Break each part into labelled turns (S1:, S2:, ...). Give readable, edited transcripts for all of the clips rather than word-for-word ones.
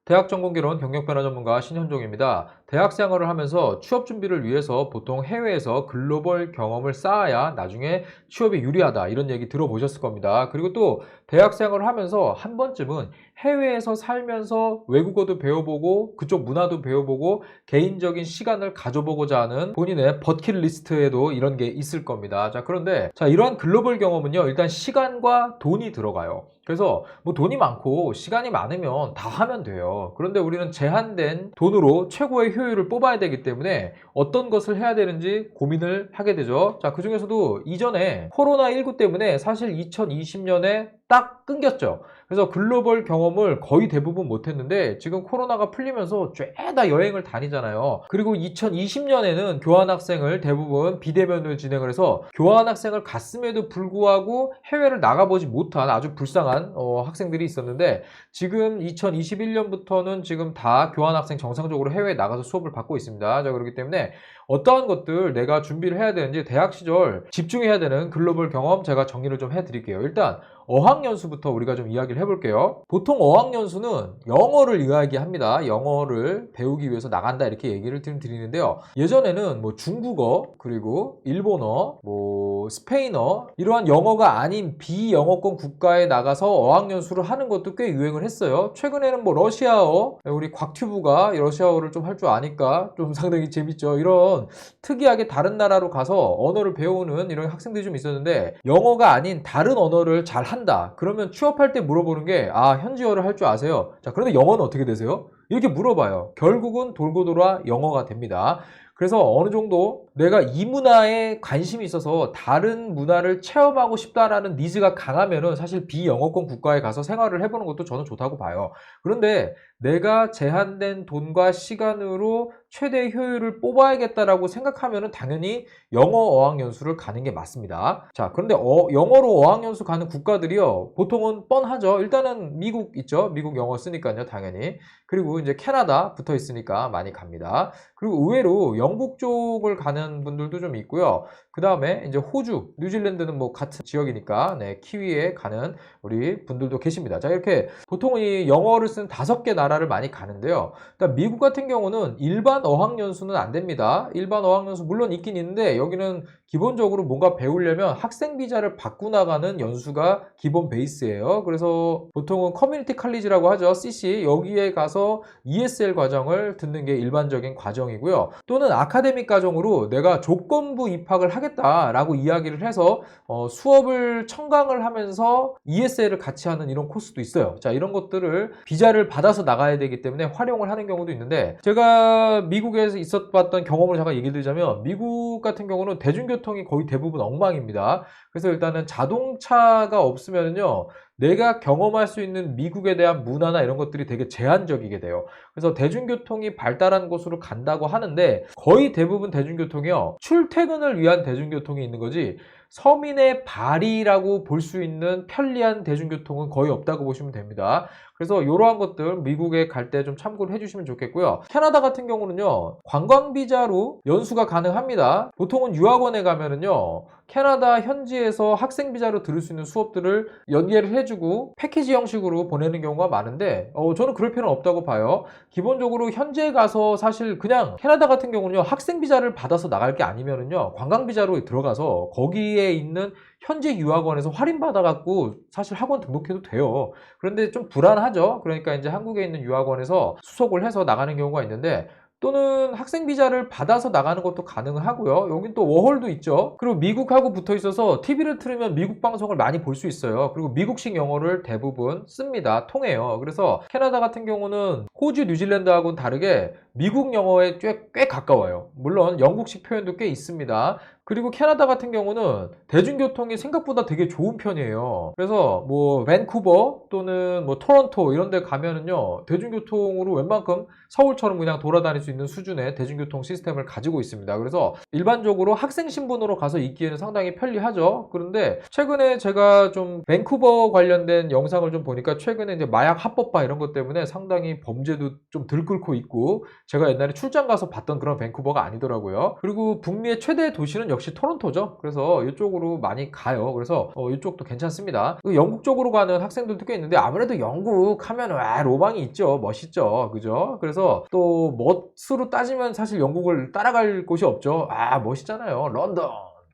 S1: 대학 전공기론 경력변화 전문가 신현종입니다. 대학 생활을 하면서 취업 준비를 위해서 보통 해외에서 글로벌 경험을 쌓아야 나중에 취업에 유리하다 이런 얘기 들어보셨을 겁니다. 그리고 또 대학 생활을 하면서 한 번쯤은 해외에서 살면서 외국어도 배워보고 그쪽 문화도 배워보고 개인적인 시간을 가져보고자 하는 본인의 버킷리스트에도 이런 게 있을 겁니다. 자, 그런데 이러한 글로벌 경험은요, 일단 시간과 돈이 들어가요. 그래서 뭐 돈이 많고 시간이 많으면 다 하면 돼요. 그런데 우리는 제한된 돈으로 최고의 효율을 뽑아야 되기 때문에 어떤 것을 해야 되는지 고민을 하게 되죠. 자, 그중에서도 이전에 코로나19 때문에 사실 2020년에 딱 끊겼죠. 그래서 글로벌 경험을 거의 대부분 못했는데 지금 코로나가 풀리면서 죄다 여행을 다니잖아요. 그리고 2020년에는 교환학생을 대부분 비대면으로 진행을 해서 교환학생을 갔음에도 불구하고 해외를 나가보지 못한 아주 불쌍한 학생들이 있었는데 지금 2021년부터는 지금 다 교환학생 정상적으로 해외에 나가서 수업을 받고 있습니다. 자, 그렇기 때문에 어떠한 것들 내가 준비를 해야 되는지 대학 시절 집중해야 되는 글로벌 경험 제가 정리를 좀 해드릴게요. 일단 어학연수부터 우리가 좀 이야기를 해볼게요. 보통 어학연수는 영어를 이야기합니다. 영어를 배우기 위해서 나간다 이렇게 얘기를 드리는데요. 예전에는 뭐 중국어 그리고 일본어 뭐 스페인어 이러한 영어가 아닌 비영어권 국가에 나가서 어학연수를 하는 것도 꽤 유행을 했어요. 최근에는 뭐 러시아어 우리 곽튜브가 러시아어를 좀 할 줄 아니까 좀 상당히 재밌죠. 이런 특이하게 다른 나라로 가서 언어를 배우는 이런 학생들이 좀 있었는데 영어가 아닌 다른 언어를 잘 한다. 그러면 취업할 때 물어보는 게 현지어를 할 줄 아세요? 자, 그런데 영어는 어떻게 되세요? 이렇게 물어봐요. 결국은 돌고 돌아 영어가 됩니다. 그래서 어느 정도 내가 이 문화에 관심이 있어서 다른 문화를 체험하고 싶다라는 니즈가 강하면은 사실 비영어권 국가에 가서 생활을 해보는 것도 저는 좋다고 봐요. 그런데 내가 제한된 돈과 시간으로 최대 효율을 뽑아야겠다라고 생각하면은 당연히 영어 어학연수를 가는 게 맞습니다. 자, 그런데 영어로 어학연수 가는 국가들이요, 보통은 뻔하죠. 일단은 미국 있죠. 미국 영어 쓰니까요, 당연히. 그리고 이제 캐나다 붙어 있으니까 많이 갑니다. 그리고 의외로 영국 쪽을 가는 분들도 좀 있고요. 그 다음에 이제 호주, 뉴질랜드는 뭐 같은 지역이니까 네, 키위에 가는 우리 분들도 계십니다. 자, 이렇게 보통 이 영어를 쓴 5개 나라를 많이 가는데요. 그러니까 미국 같은 경우는 일반 어학연수는 안 됩니다. 일반 어학연수 물론 있긴 있는데 여기는 기본적으로 뭔가 배우려면 학생 비자를 받고 나가는 연수가 기본 베이스예요. 그래서 보통은 커뮤니티 칼리지라고 하죠. CC 여기에 가서 ESL 과정을 듣는 게 일반적인 과정이고요. 또는 아카데믹 과정으로 내가 조건부 입학을 하겠다라고 이야기를 해서 수업을 청강을 하면서 ESL을 같이 하는 이런 코스도 있어요. 자, 이런 것들을 비자를 받아서 나가야 되기 때문에 활용을 하는 경우도 있는데 제가 미국에서 있었던 경험을 잠깐 얘기 드리자면 미국 같은 경우는 대중교통이 거의 대부분 엉망입니다. 그래서 일단은 자동차가 없으면요 내가 경험할 수 있는 미국에 대한 문화나 이런 것들이 되게 제한적이게 돼요. 그래서 대중교통이 발달한 곳으로 간다고 하는데 거의 대부분 대중교통이요 출퇴근을 위한 대중교통이 있는 거지 서민의 발이라고 볼 수 있는 편리한 대중교통은 거의 없다고 보시면 됩니다. 그래서 이러한 것들 미국에 갈 때 좀 참고를 해주시면 좋겠고요. 캐나다 같은 경우는요 관광비자로 연수가 가능합니다. 보통은 유학원에 가면은요 캐나다 현지에서 학생비자로 들을 수 있는 수업들을 연계를 해주고 패키지 형식으로 보내는 경우가 많은데 저는 그럴 필요는 없다고 봐요. 기본적으로 현지에 가서 사실 그냥 캐나다 같은 경우는요 학생비자를 받아서 나갈 게 아니면은요 관광비자로 들어가서 거기에 있는 현지 유학원에서 할인받아갖고 사실 학원 등록해도 돼요. 그런데 좀 불안하죠. 그러니까 이제 한국에 있는 유학원에서 수속을 해서 나가는 경우가 있는데 또는 학생 비자를 받아서 나가는 것도 가능하고요. 여긴 또 워홀도 있죠. 그리고 미국하고 붙어 있어서 TV를 틀으면 미국 방송을 많이 볼 수 있어요. 그리고 미국식 영어를 대부분 씁니다. 통해요. 그래서 캐나다 같은 경우는 호주, 뉴질랜드하고는 다르게 미국 영어에 꽤 가까워요. 물론 영국식 표현도 꽤 있습니다. 그리고 캐나다 같은 경우는 대중교통이 생각보다 되게 좋은 편이에요. 그래서 뭐 밴쿠버 또는 뭐 토론토 이런 데 가면은요 대중교통으로 웬만큼 서울처럼 그냥 돌아다닐 수 있는 수준의 대중교통 시스템을 가지고 있습니다. 그래서 일반적으로 학생 신분으로 가서 있기에는 상당히 편리하죠. 그런데 최근에 제가 좀 밴쿠버 관련된 영상을 좀 보니까 최근에 이제 마약 합법화 이런 것 때문에 상당히 범죄도 좀 들끓고 있고 제가 옛날에 출장 가서 봤던 그런 밴쿠버가 아니더라고요. 그리고 북미의 최대 도시는 역시 토론토죠. 그래서 이쪽으로 많이 가요. 그래서 이쪽도 괜찮습니다. 영국 쪽으로 가는 학생들도 꽤 있는데 아무래도 영국 하면 로망이 있죠. 멋있죠. 그죠? 그래서 또 멋으로 따지면 사실 영국을 따라갈 곳이 없죠. 멋있잖아요. 런던.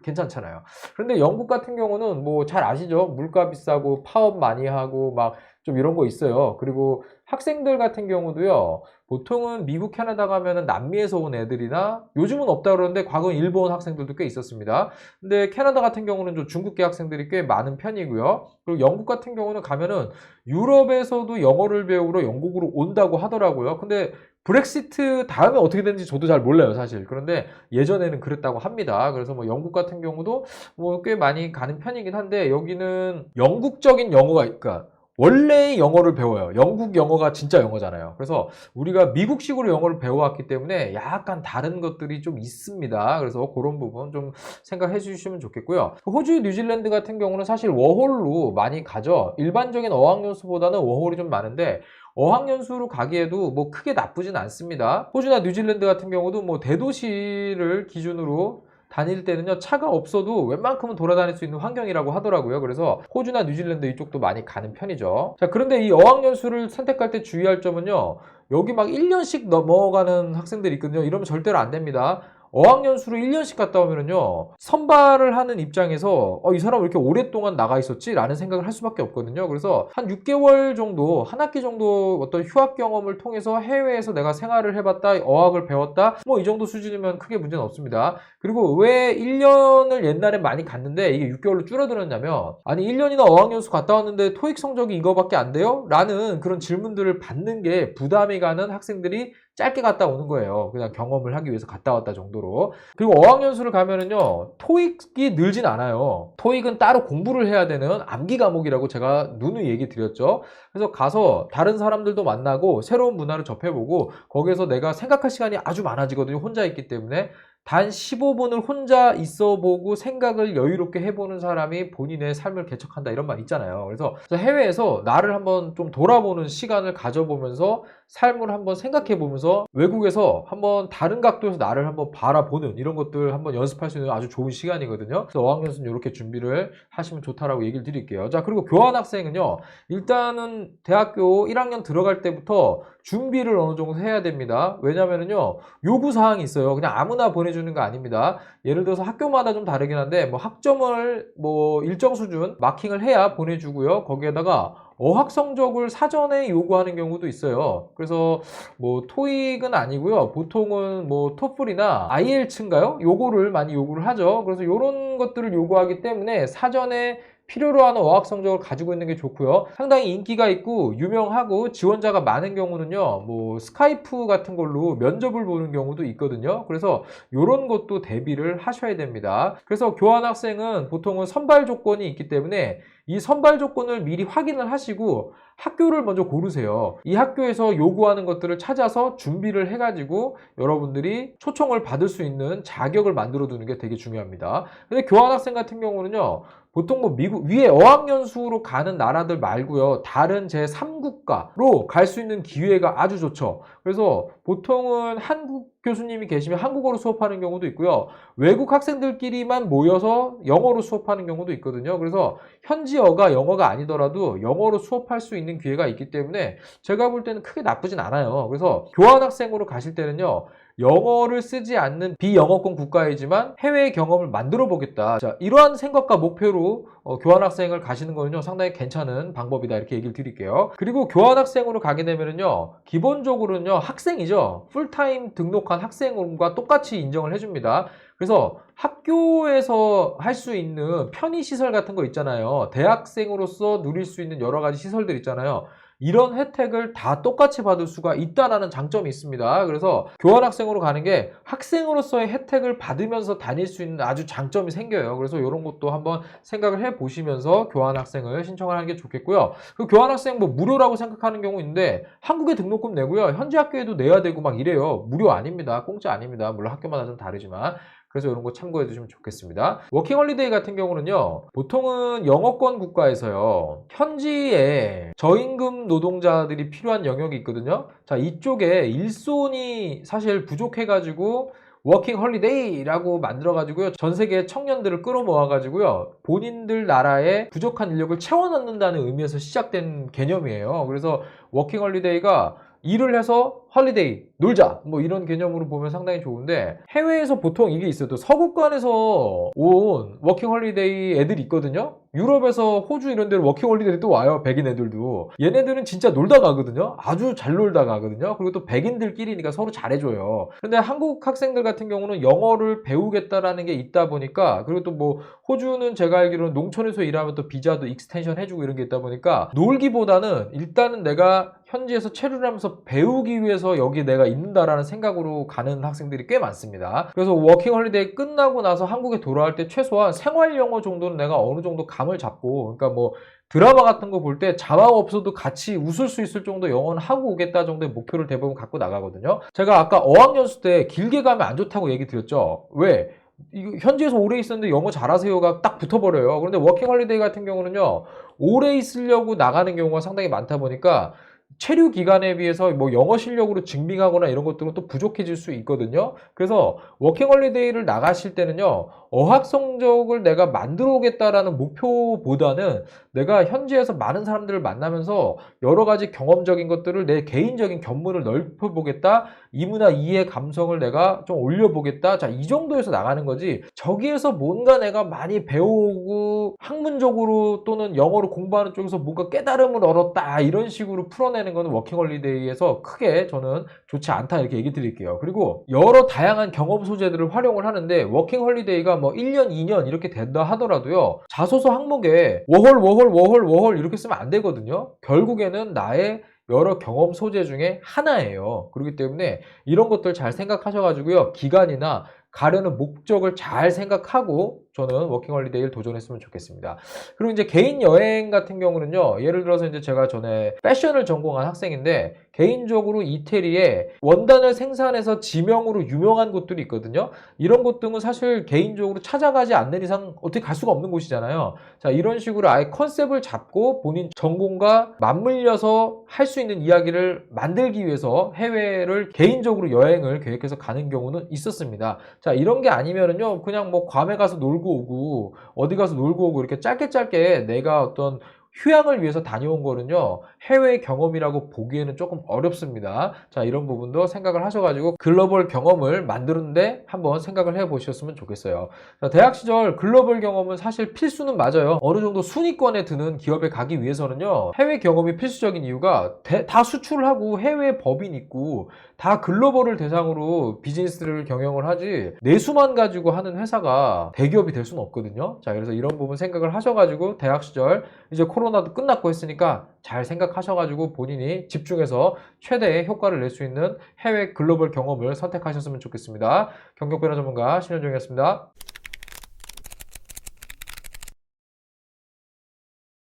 S1: 괜찮잖아요. 그런데 영국 같은 경우는 뭐 잘 아시죠? 물가 비싸고 파업 많이 하고 막 좀 이런 거 있어요. 그리고 학생들 같은 경우도요. 보통은 미국, 캐나다 가면은 남미에서 온 애들이나 요즘은 없다 그러는데 과거 일본 학생들도 꽤 있었습니다. 근데 캐나다 같은 경우는 좀 중국계 학생들이 꽤 많은 편이고요. 그리고 영국 같은 경우는 가면은 유럽에서도 영어를 배우러 영국으로 온다고 하더라고요. 근데 브렉시트 다음에 어떻게 되는지 저도 잘 몰라요, 사실. 그런데 예전에는 그랬다고 합니다. 그래서 뭐 영국 같은 경우도 뭐 꽤 많이 가는 편이긴 한데 여기는 영국적인 영어가, 그러니까 원래의 영어를 배워요. 영국 영어가 진짜 영어잖아요. 그래서 우리가 미국식으로 영어를 배워왔기 때문에 약간 다른 것들이 좀 있습니다. 그래서 그런 부분 좀 생각해 주시면 좋겠고요. 호주, 뉴질랜드 같은 경우는 사실 워홀로 많이 가죠. 일반적인 어학연수보다는 워홀이 좀 많은데 어학연수로 가기에도 뭐 크게 나쁘진 않습니다. 호주나 뉴질랜드 같은 경우도 뭐 대도시를 기준으로 다닐 때는요, 차가 없어도 웬만큼은 돌아다닐 수 있는 환경이라고 하더라고요. 그래서 호주나 뉴질랜드 이쪽도 많이 가는 편이죠. 자, 그런데 이 어학연수를 선택할 때 주의할 점은요, 여기 막 1년씩 넘어가는 학생들이 있거든요. 이러면 절대로 안 됩니다. 어학연수로 1년씩 갔다 오면은요, 선발을 하는 입장에서 이 사람 왜 이렇게 오랫동안 나가 있었지? 라는 생각을 할 수밖에 없거든요. 그래서 한 6개월 정도, 한 학기 정도 어떤 휴학 경험을 통해서 해외에서 내가 생활을 해봤다, 어학을 배웠다, 뭐 이 정도 수준이면 크게 문제는 없습니다. 그리고 왜 1년을 옛날에 많이 갔는데 이게 6개월로 줄어들었냐면, 아니 1년이나 어학연수 갔다 왔는데 토익 성적이 이거밖에 안 돼요? 라는 그런 질문들을 받는 게 부담이 가는 학생들이 짧게 갔다 오는 거예요. 그냥 경험을 하기 위해서 갔다 왔다 정도로. 그리고 어학연수를 가면은요, 토익이 늘진 않아요. 토익은 따로 공부를 해야 되는 암기 과목이라고 제가 누누이 얘기 드렸죠. 그래서 가서 다른 사람들도 만나고 새로운 문화를 접해보고 거기에서 내가 생각할 시간이 아주 많아지거든요. 혼자 있기 때문에. 단 15분을 혼자 있어보고 생각을 여유롭게 해보는 사람이 본인의 삶을 개척한다, 이런 말 있잖아요. 그래서 해외에서 나를 한번 좀 돌아보는 시간을 가져보면서 삶을 한번 생각해보면서 외국에서 한번 다른 각도에서 나를 한번 바라보는 이런 것들 한번 연습할 수 있는 아주 좋은 시간이거든요. 그래서 어학연수는 이렇게 준비를 하시면 좋다라고 얘기를 드릴게요. 자, 그리고 교환학생은요, 일단은 대학교 1학년 들어갈 때부터 준비를 어느 정도 해야 됩니다. 왜냐면은요, 요구사항이 있어요. 그냥 아무나 보내주는 거 아닙니다. 예를 들어서 학교마다 좀 다르긴 한데, 뭐 학점을 뭐 일정 수준 마킹을 해야 보내주고요. 거기에다가 어학 성적을 사전에 요구하는 경우도 있어요. 그래서 뭐 토익은 아니고요. 보통은 뭐 토플이나 IELTS인가요? 요거를 많이 요구를 하죠. 그래서 이런 것들을 요구하기 때문에 사전에 필요로 하는 어학 성적을 가지고 있는 게 좋고요. 상당히 인기가 있고 유명하고 지원자가 많은 경우는요, 뭐 스카이프 같은 걸로 면접을 보는 경우도 있거든요. 그래서 이런 것도 대비를 하셔야 됩니다. 그래서 교환학생은 보통은 선발 조건이 있기 때문에 이 선발 조건을 미리 확인을 하시고 학교를 먼저 고르세요. 이 학교에서 요구하는 것들을 찾아서 준비를 해가지고 여러분들이 초청을 받을 수 있는 자격을 만들어 두는 게 되게 중요합니다. 근데 교환학생 같은 경우는요, 보통 뭐 미국 위에 어학연수로 가는 나라들 말고요, 다른 제3국가로 갈 수 있는 기회가 아주 좋죠. 그래서 보통은 한국 교수님이 계시면 한국어로 수업하는 경우도 있고요, 외국 학생들끼리만 모여서 영어로 수업하는 경우도 있거든요. 그래서 현지어가 영어가 아니더라도 영어로 수업할 수 있는 기회가 있기 때문에 제가 볼 때는 크게 나쁘진 않아요. 그래서 교환학생으로 가실 때는요, 영어를 쓰지 않는 비영어권 국가이지만 해외 경험을 만들어 보겠다. 자, 이러한 생각과 목표로 교환학생을 가시는 거는요, 상당히 괜찮은 방법이다, 이렇게 얘기를 드릴게요. 그리고 교환학생으로 가게 되면은요, 기본적으로는요, 학생이죠. 풀타임 등록한 학생과 똑같이 인정을 해줍니다. 그래서 학교에서 할 수 있는 편의시설 같은 거 있잖아요. 대학생으로서 누릴 수 있는 여러 가지 시설들 있잖아요. 이런 혜택을 다 똑같이 받을 수가 있다는 장점이 있습니다. 그래서 교환학생으로 가는 게 학생으로서의 혜택을 받으면서 다닐 수 있는 아주 장점이 생겨요. 그래서 이런 것도 한번 생각을 해보시면서 교환학생을 신청을 하는 게 좋겠고요. 그 교환학생 뭐 무료라고 생각하는 경우 있는데 한국에 등록금 내고요, 현지 학교에도 내야 되고 막 이래요. 무료 아닙니다. 공짜 아닙니다. 물론 학교마다 좀 다르지만. 그래서 이런 거 참고해 주시면 좋겠습니다. 워킹홀리데이 같은 경우는요, 보통은 영어권 국가에서요, 현지에 저임금 노동자들이 필요한 영역이 있거든요. 자, 이쪽에 일손이 사실 부족해가지고 워킹 홀리데이라고 만들어가지고요, 전 세계 청년들을 끌어모아가지고요, 본인들 나라의 부족한 인력을 채워넣는다는 의미에서 시작된 개념이에요. 그래서 워킹 홀리데이가 일을 해서 헐리데이, 놀자, 뭐 이런 개념으로 보면 상당히 좋은데, 해외에서 보통 이게 있어도 서구권에서 온 워킹 홀리데이 애들이 있거든요. 유럽에서 호주 이런 데로 워킹 홀리데이 또 와요. 백인 애들도. 얘네들은 진짜 놀다 가거든요. 아주 잘 놀다 가거든요. 그리고 또 백인들끼리니까 서로 잘해줘요. 근데 한국 학생들 같은 경우는 영어를 배우겠다라는 게 있다 보니까, 그리고 또 뭐 호주는 제가 알기로는 농촌에서 일하면 또 비자도 익스텐션 해주고 이런 게 있다 보니까, 놀기보다는 일단은 내가 현지에서 체류를 하면서 배우기 위해서 여기 내가 있는다라는 생각으로 가는 학생들이 꽤 많습니다. 그래서 워킹 홀리데이 끝나고 나서 한국에 돌아올 때 최소한 생활 영어 정도는 내가 어느 정도 감을 잡고, 그러니까 뭐 드라마 같은 거 볼 때 자막 없어도 같이 웃을 수 있을 정도 영어는 하고 오겠다 정도의 목표를 대부분 갖고 나가거든요. 제가 아까 어학연수 때 길게 가면 안 좋다고 얘기 드렸죠. 왜? 이거 현지에서 오래 있었는데 영어 잘하세요가 딱 붙어버려요. 그런데 워킹 홀리데이 같은 경우는요, 오래 있으려고 나가는 경우가 상당히 많다 보니까 체류 기간에 비해서 뭐 영어 실력으로 증빙하거나 이런 것들은 또 부족해질 수 있거든요. 그래서 워킹 홀리데이를 나가실 때는요, 어학 성적을 내가 만들어 오겠다라는 목표보다는 내가 현지에서 많은 사람들을 만나면서 여러 가지 경험적인 것들을, 내 개인적인 견문을 넓혀보겠다, 이 문화 이해 감성을 내가 좀 올려보겠다, 자, 이 정도에서 나가는 거지, 저기에서 뭔가 내가 많이 배우고 학문적으로 또는 영어로 공부하는 쪽에서 뭔가 깨달음을 얻었다 이런 식으로 풀어내는 거는 워킹홀리데이에서 크게 저는 좋지 않다 이렇게 얘기 드릴게요. 그리고 여러 다양한 경험 소재들을 활용을 하는데, 워킹홀리데이가 뭐 1년 2년 이렇게 된다 하더라도요, 자소서 항목에 워홀 이렇게 쓰면 안 되거든요. 결국에는 나의 여러 경험 소재 중에 하나예요. 그렇기 때문에 이런 것들 잘 생각하셔가지고요, 기간이나 가려는 목적을 잘 생각하고 저는 워킹홀리데이를 도전했으면 좋겠습니다. 그리고 이제 개인 여행 같은 경우는요, 예를 들어서 이제 제가 전에 패션을 전공한 학생인데, 개인적으로 이태리에 원단을 생산해서 지명으로 유명한 곳들이 있거든요. 이런 곳들은 사실 개인적으로 찾아가지 않는 이상 어떻게 갈 수가 없는 곳이잖아요. 자, 이런 식으로 아예 컨셉을 잡고 본인 전공과 맞물려서 할 수 있는 이야기를 만들기 위해서 해외를 개인적으로 여행을 계획해서 가는 경우는 있었습니다. 자, 이런 게 아니면은요, 그냥 뭐 괌에 가서 놀고 오고 어디 가서 놀고 오고 이렇게 짧게 내가 어떤 휴양을 위해서 다녀온 거는요, 해외 경험이라고 보기에는 조금 어렵습니다. 자, 이런 부분도 생각을 하셔가지고 글로벌 경험을 만드는데 한번 생각을 해보셨으면 좋겠어요. 자, 대학 시절 글로벌 경험은 사실 필수는 맞아요. 어느 정도 순위권에 드는 기업에 가기 위해서는요, 해외 경험이 필수적인 이유가 다 수출을 하고 해외 법인 있고 다 글로벌을 대상으로 비즈니스를 경영을 하지, 내수만 가지고 하는 회사가 대기업이 될 수는 없거든요. 자, 그래서 이런 부분 생각을 하셔가지고 대학 시절 이제 코로나도 끝났고 했으니까 잘 생각하셔가지고 본인이 집중해서 최대의 효과를 낼 수 있는 해외 글로벌 경험을 선택하셨으면 좋겠습니다. 경력변화 전문가 신현종이었습니다.